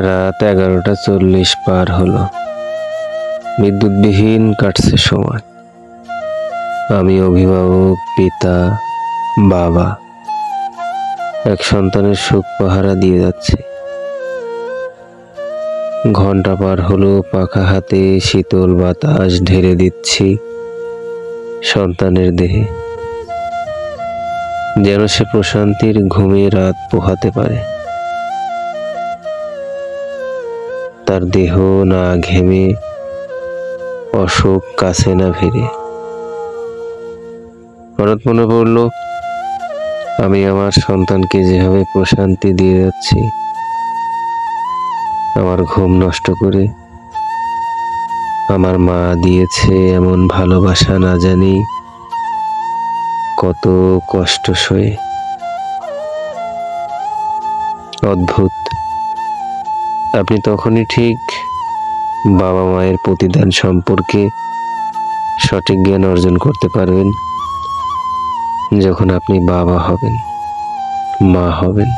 রাত 11:40 পার হলো। বিদ্যুৎবিহীন কাটছে সময়। আমি অভিভাবক, পিতা, বাবা, এক সন্তানের সুখ পাহারা দিয়ে যাচ্ছি। ঘন্টা পার হলো, পাখা হাতে শীতল বাতাস ঢেলে দিচ্ছি সন্তানের দেহে, যেন সে প্রশান্তির ঘুমে রাত পোহাতে পারে। তার দেহ না ঘেমে, অসুখ কাছে না ভিড়ে। হঠাৎ মনে পড়ল, আমি আমার সন্তানকে যেভাবে প্রশান্তি দিয়ে যাচ্ছি, আমার ঘুম নষ্ট করে আমার মা দিয়েছে এমন ভালোবাসা না জানি কত কষ্ট সয়ে। অদ্ভুত, আপনি তখনই ঠিক বাবা মায়ের প্রতিদান সম্পর্কে সঠিক জ্ঞান অর্জন করতে পারবেন যখন আপনি বাবা হবেন, মা হবেন।